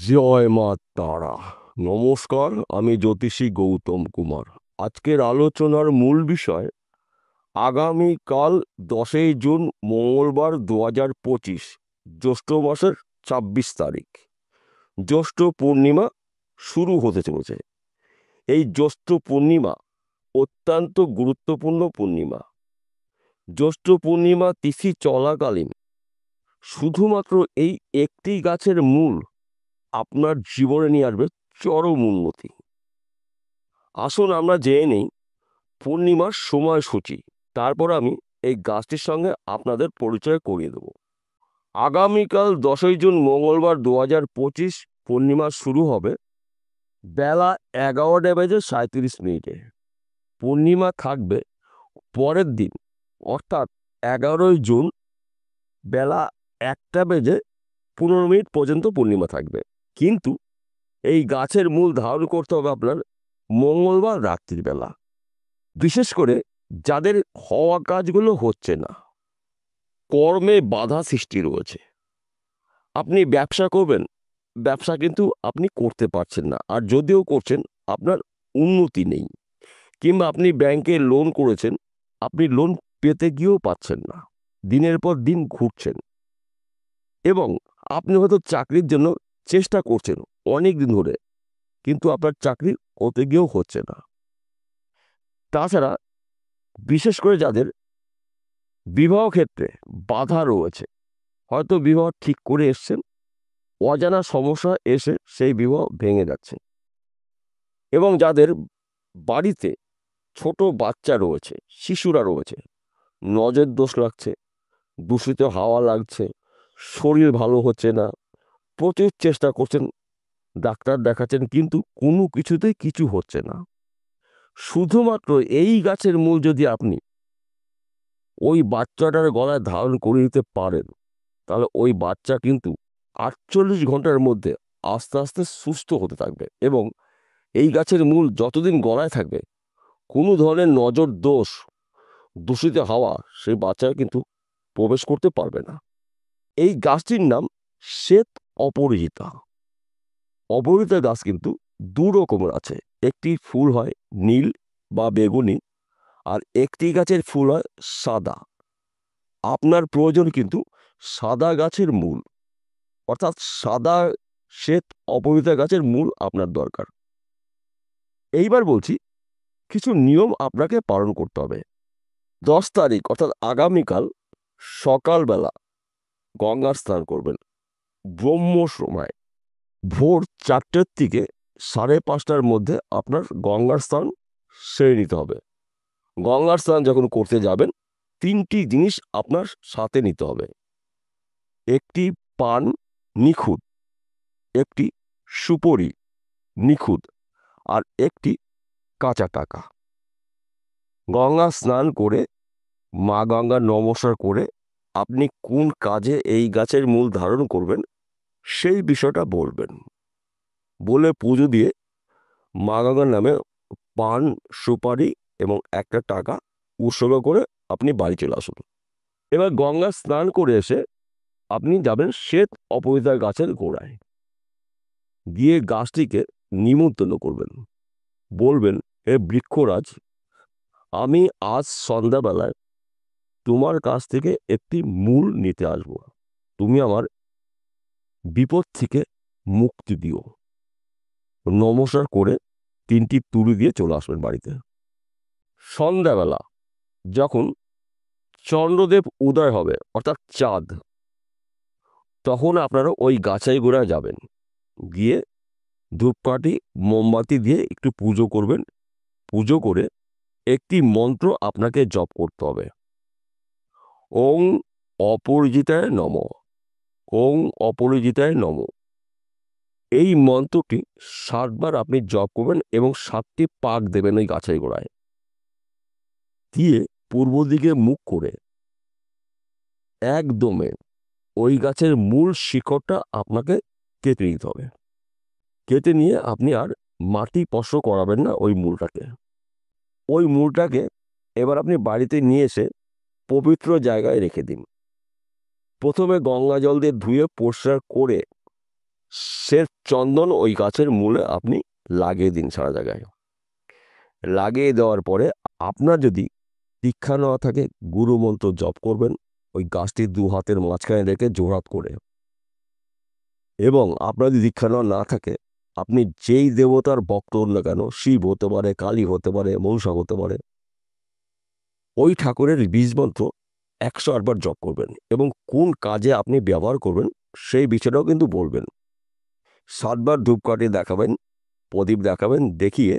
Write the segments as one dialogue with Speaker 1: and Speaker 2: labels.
Speaker 1: জয় মা তারা। নমস্কার, আমি জ্যোতিষী গৌতম কুমার। আজকের আলোচনার মূল বিষয় আগামীকাল 10ই জুন মঙ্গলবার 2025 জ্যৈষ্ঠ মাসের 26 তারিখ জ্যৈষ্ঠ পূর্ণিমা শুরু হতে চলেছে। এই জ্যৈষ্ঠ পূর্ণিমা অত্যন্ত গুরুত্বপূর্ণ পূর্ণিমা। জ্যৈষ্ঠ পূর্ণিমা তিথি চলাকালীন শুধুমাত্র এই একটি গাছের মূল আপনার জীবনে নিয়ে আসবে চরম উন্নতি। আসুন আমরা জেনে নেই পূর্ণিমার সময়সূচি, তারপর আমি এই গাছটির সঙ্গে আপনাদের পরিচয় করিয়ে দেব। আগামীকাল 10ই জুন মঙ্গলবার 2025 পূর্ণিমা শুরু হবে বেলা 11:37। পূর্ণিমা থাকবে পরের দিন অর্থাৎ 11ই জুন বেলা 1:15 পর্যন্ত পূর্ণিমা থাকবে। কিন্তু এই গাছের মূল ধারণ করতে হবে আপনার মঙ্গলবার রাত্রিবেলা। বিশেষ করে যাদের হওয়া কাজগুলো হচ্ছে না, কর্মে বাধা সৃষ্টি রয়েছে, আপনি ব্যবসা করবেন, ব্যবসা কিন্তু আপনি করতে পারছেন না, আর যদিও করছেন আপনার উন্নতি নেই, কিংবা আপনি ব্যাংকে লোন করেছেন, আপনি লোন পেতে গিয়েও পাচ্ছেন না, দিনের পর দিন ঘুরছেন, এবং আপনি হয়তো চাকরির জন্য চেষ্টা করছেন অনেক দিন ধরে, কিন্তু আপনার চাকরি হতে গিয়েও হচ্ছে না। তাছাড়া বিশেষ করে যাদের বিবাহ ক্ষেত্রে বাধা রয়েছে, হয়তো বিবাহ ঠিক করে এসছেন, অজানা সমস্যা এসে সেই বিবাহ ভেঙে যাচ্ছে, এবং যাদের বাড়িতে ছোট বাচ্চা রয়েছে, শিশুরা রয়েছে, নজর দোষ লাগছে, দূষিত হাওয়া লাগছে, শরীর ভালো হচ্ছে না, প্রচুর চেষ্টা করছেন, ডাক্তার দেখাচ্ছেন, কিন্তু কোনো কিছুতেই কিছু হচ্ছে না। শুধুমাত্র এই গাছের মূল যদি আপনি ওই বাচ্চাটার গলায় ধারণ করে দিতে পারেন, তাহলে ওই বাচ্চা কিন্তু 48 ঘন্টার মধ্যে আস্তে আস্তে সুস্থ হতে থাকবে, এবং এই গাছের মূল যতদিন গলায় থাকবে কোনো ধরনের নজর দোষ, দূষিত হাওয়া সেই বাচ্চা কিন্তু প্রবেশ করতে পারবে না। এই গাছটির নাম শ্বেত অপরাজিতা। অপরাজিতা গাছ কিন্তু দু রকমের আছে, একটি ফুল হয় নীল বা বেগুনি, আর একটি গাছের ফুল হয় সাদা। আপনার প্রয়োজন কিন্তু সাদা গাছের মূল, অর্থাৎ সাদা শ্বেত অপরাজিতা গাছের মূল আপনার দরকার। এইবার বলছি কিছু নিয়ম আপনাকে পালন করতে হবে। 10 তারিখ অর্থাৎ আগামীকাল সকালবেলা গঙ্গার স্নান করবেন ব্রহ্ম সময়, ভোর 4টের থেকে 5:30টার মধ্যে আপনার গঙ্গার স্নান সেরে নিতে হবে। গঙ্গার স্নান যখন করতে যাবেন 3টি জিনিস আপনার সাথে নিতে হবে: একটি পান নিখুঁত, একটি সুপরি নিখুঁত, আর একটি কাঁচা টাকা। গঙ্গা স্নান করে মা গঙ্গার নমস্কার করে আপনি কোন কাজে এই গাছের মূল ধারণ করবেন সেই বিষয়টা বলবেন, বলে পুজো দিয়ে মা গঙ্গার নামে পান, সুপারি এবং একটা টাকা উৎসর্গ করে আপনি বাড়ি চলে আসুন। এবার গঙ্গা স্নান করে এসে আপনি যাবেন শ্বেত অপরাজিতা গাছের গোড়ায়, গিয়ে গাছটিকে নিমন্ত্রণ করবেন, বলবেন, হে বৃক্ষরাজ, আমি আজ সন্ধ্যাবেলায় তোমার কাছ থেকে একটি মূল নিতে আসব, তুমি আমার বিপদ থেকে মুক্তি দিও। নমস্কার করে 3টি তুলি দিয়ে চলে আসবেন বাড়িতে। সন্ধ্যাবেলা যখন চন্দ্রদেব উদয় হবে অর্থাৎ চাঁদ, তখন আপনারা ওই গাছের গোড়ায় যাবেন, গিয়ে ধূপকাঠি মোমবাতি দিয়ে একটু পুজো করবেন। পুজো করে একটি মন্ত্র আপনাকে জপ করতে হবে, ওং অপরাজিতায় নমঃ, ওং অপরাজিতায় নমঃ। এই মন্ত্রটি 7বার আপনি জপ করবেন এবং 7টি পাক দেবেন ওই গাছের গোড়ায়, দিয়ে পূর্ব দিকে মুখ করে একদমে ওই গাছের মূল শিকড়টা আপনাকে কেটে নিতে হবে। কেটে নিয়ে আপনি আর মাটি স্পর্শ করাবেন না ওই মূলটাকে। ওই মূলটাকে এবার আপনি বাড়িতে নিয়ে এসে পবিত্র জায়গায় রেখে দিন। প্রথমে গঙ্গা জল দিয়ে ধুয়ে পরিষ্কার করে সে চন্দন ওই গাছের মূলে আপনি লাগিয়ে দিন সারা জায়গায়। লাগিয়ে দেওয়ার পরে আপনার যদি দীক্ষা নেওয়া থাকে, গুরু মন্ত্র জপ করবেন ওই গাছটি 2 হাতের মাঝখানে রেখে জোড়হাত করে। এবং আপনার যদি দীক্ষা নেওয়া না থাকে, আপনি যেই দেবতার ভক্ত হন না কেন, শিব হতে পারে, কালী হতে পারে, মনসা হতে পারে, ওই ঠাকুরের বীজ মন্ত্র 108 বার জপ করবেন এবং কোন কাজে আপনি ব্যবহার করবেন সেই বিষয়টাও কিন্তু বলবেন। 7 বার ধূপকাঠি দেখাবেন, প্রদীপ দেখাবেন, দেখিয়ে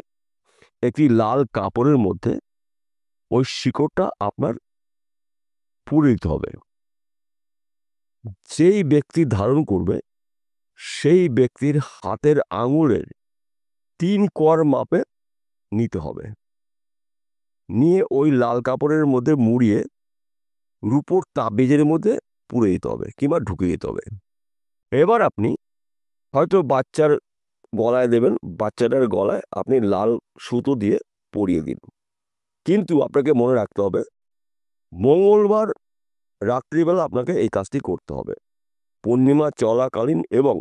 Speaker 1: একটি লাল কাপড়ের মধ্যে ওই শিকড়টা আপনার পুড়ে দিতে হবে। যেই ব্যক্তি ধারণ করবে সেই ব্যক্তির হাতের আঙুলের 3 কর মাপে নিতে হবে। নিয়ে ওই লাল কাপড়ের মধ্যে মুড়িয়ে রূপোর তাবিজের মধ্যে পুড়ে দিতে হবে কিংবা ঢুকিয়ে দিতে হবে। এবার আপনি হয়তো বাচ্চার গলায় দেবেন, বাচ্চাটার গলায় আপনি লাল সুতো দিয়ে পরিয়ে দিন। কিন্তু আপনাকে মনে রাখতে হবে মঙ্গলবার রাত্রিবেলা আপনাকে এই কাজটি করতে হবে, পূর্ণিমা চলাকালীন এবং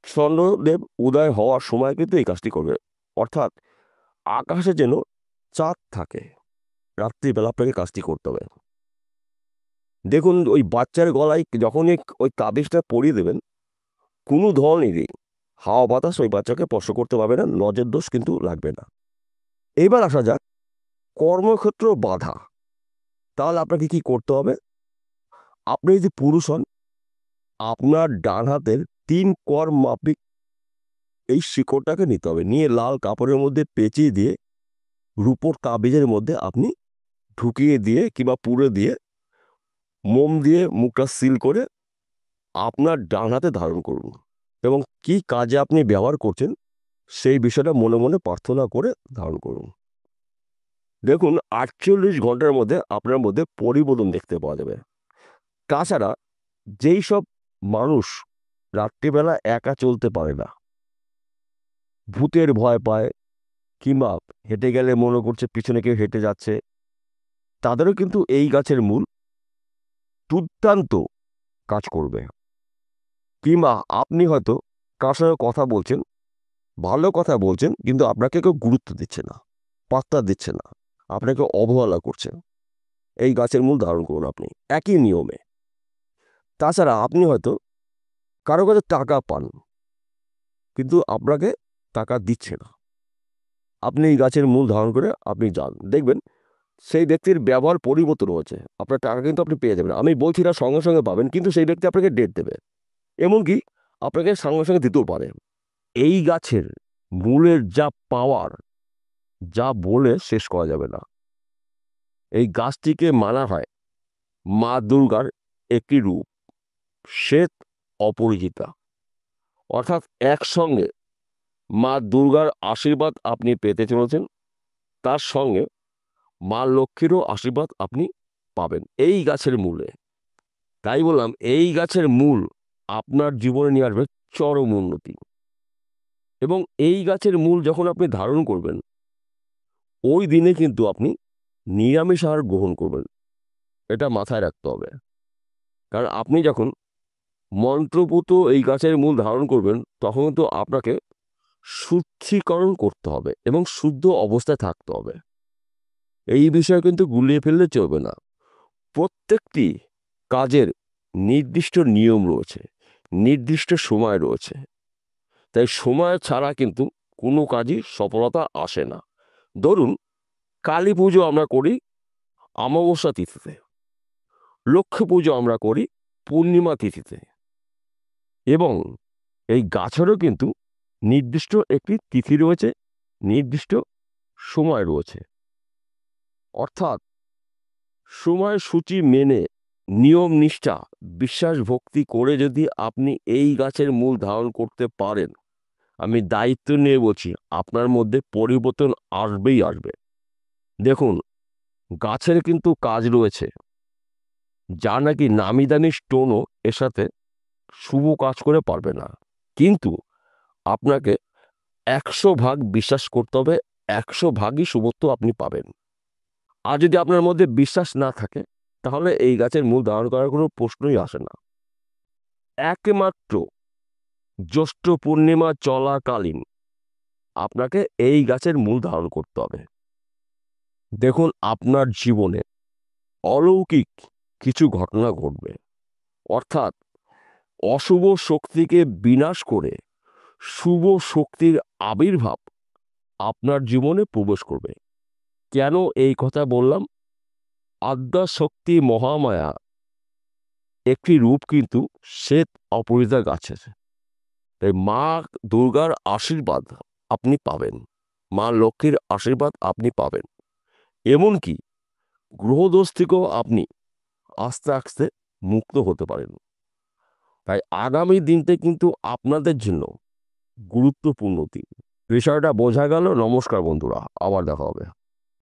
Speaker 1: চন্দ্রদেব উদয় হওয়ার সময় কিন্তু এই কাজটি করবে। অর্থাৎ আকাশে যেন চাঁদ থাকে, রাত্রিবেলা আপনাকে কাজটি করতে হবে। দেখুন ওই বাচ্চার গলায় যখনই ওই তাবিজটা পরিয়ে দেবেন, কোনো ধরনেরই হাওয়া বাতাস ওই বাচ্চাকে স্পর্শ করতে পারবে না, নজর দোষ কিন্তু লাগবে না। এবার আসা যাক কর্মক্ষেত্র বাধা। তাহলে আপনাকে কি করতে হবে? আপনি যদি পুরুষ হন, আপনার ডান হাতের 3 কর মাপিক এই শিকড়টাকে নিতে হবে, নিয়ে লাল কাপড়ের মধ্যে পেঁচিয়ে দিয়ে রূপোর তাবিজের মধ্যে আপনি ঢুকিয়ে দিয়ে কিংবা পুড়ে দিয়ে মোম দিয়ে মুখটা সিল করে আপনার ডান হাতে ধারণ করুন এবং কি কাজে আপনি ব্যবহার করছেন সেই বিষয়টা মনে মনে প্রার্থনা করে ধারণ করুন। দেখুন 48 ঘন্টার মধ্যে আপনার মধ্যে পরিবর্তন দেখতে পাওয়া যাবে। তাছাড়া যেই সব মানুষ রাত্রিবেলা একা চলতে পারে না, ভূতের ভয় পায় কিংবা হেঁটে গেলে মনে করছে পিছনে কেউ হেঁটে যাচ্ছে, তাদেরও কিন্তু এই গাছের মূল দুর্দান্ত কাজ করবে। কিংবা আপনি হয়তো কার সঙ্গে কথা বলছেন, ভালো কথা বলছেন, কিন্তু আপনাকে কেউ গুরুত্ব দিচ্ছে না, পাত্তা দিচ্ছে না, আপনাকে অবহেলা করছে, এই গাছের মূল ধারণ করুন আপনি একই নিয়মে। তাছাড়া আপনি হয়তো কারো কাছে টাকা পান কিন্তু আপনাকে টাকা দিচ্ছে না, আপনি এই গাছের মূল ধারণ করে আপনি যান, দেখবেন সেই ব্যক্তির ব্যবহার পরিবর্তন হচ্ছে, আপনার টাকা কিন্তু আপনি পেয়ে যাবেন। আমি বলছি না সঙ্গে সঙ্গে পাবেন, কিন্তু সেই ব্যক্তি আপনাকে ডেট দেবে, এমনকি আপনাকে সঙ্গে সঙ্গে দিতেও পারে। এই গাছের মূলের যা পাওয়ার, যা বলে শেষ করা যাবে না। এই গাছটিকে মানা হয় মা দুর্গার একটি রূপ, শ্বেত অপরিচিতা। অর্থাৎ একসঙ্গে মা দুর্গার আশীর্বাদ আপনি পেতে চলেছেন, তার সঙ্গে মা লক্ষ্মীরও আশীর্বাদ আপনি পাবেন এই গাছের মূলে। তাই বললাম এই গাছের মূল আপনার জীবনে নিয়ে আসবে চরম উন্নতি। এবং এই গাছের মূল যখন আপনি ধারণ করবেন, ওই দিনে কিন্তু আপনি নিরামিষ আহার গ্রহণ করবেন, এটা মাথায় রাখতে হবে। কারণ আপনি যখন মন্ত্রপুত এই গাছের মূল ধারণ করবেন, তখন তো আপনাকে শুদ্ধিকরণ করতে হবে এবং শুদ্ধ অবস্থায় থাকতে হবে। এই বিষয়ে কিন্তু গুলিয়ে ফেললে চলবে না। প্রত্যেকটি কাজের নির্দিষ্ট নিয়ম রয়েছে, নির্দিষ্ট সময় রয়েছে, তাই সময় ছাড়া কিন্তু কোনো কাজই সফলতা আসে না। ধরুন কালী পুজো আমরা করি অমাবস্যা তিথিতে, লক্ষ্মী পুজো আমরা করি পূর্ণিমা তিথিতে, এবং এই গাছেরও কিন্তু নির্দিষ্ট একটি তিথি রয়েছে, নির্দিষ্ট সময় রয়েছে। অর্থাৎ সময়সূচি মেনে নিয়ম নিষ্ঠা বিশ্বাস ভক্তি করে যদি আপনি এই গাছের মূল ধারণ করতে পারেন, আমি দায়িত্ব নিয়ে বলছি আপনার মধ্যে পরিবর্তন আসবেই আসবে। দেখুন গাছের কিন্তু কাজ রয়েছে, যা নাকি নামি দামি স্টোনও এর সাথে শুভ কাজ করে পারবে না, কিন্তু আপনাকে 100 ভাগ বিশ্বাস করতে হবে, 100 ভাগই শুভত্ব আপনি পাবেন। আর যদি আপনার মধ্যে বিশ্বাস না থাকে, তাহলে এই গাছের মূল ধারণ করার কোনো প্রশ্নই আসে না। একমাত্র জ্যৈষ্ঠ পূর্ণিমা চলাকালীন আপনাকে এই গাছের মূল ধারণ করতে হবে। দেখুন আপনার জীবনে অলৌকিক কিছু ঘটনা ঘটবে, অর্থাৎ অশুভ শক্তিকে বিনাশ করে শুভ শক্তির আবির্ভাব আপনার জীবনে প্রবেশ করবে। কেন এই কথা বললাম? আদ্যা শক্তি মহামায়া একটি রূপ কিন্তু শ্বেত অপরাজিতা গাছের। তাই মা দুর্গার আশীর্বাদ আপনি পাবেন, মা লক্ষ্মীর আশীর্বাদ আপনি পাবেন, এমনকি গ্রহদোষ থেকেও আপনি আস্তে আস্তে মুক্ত হতে পারেন। তাই আগামী দিনটা কিন্তু আপনাদের জন্য গুরুত্বপূর্ণ দিন। বিষয়টা বোঝা গেল? নমস্কার বন্ধুরা, আবার দেখা হবে।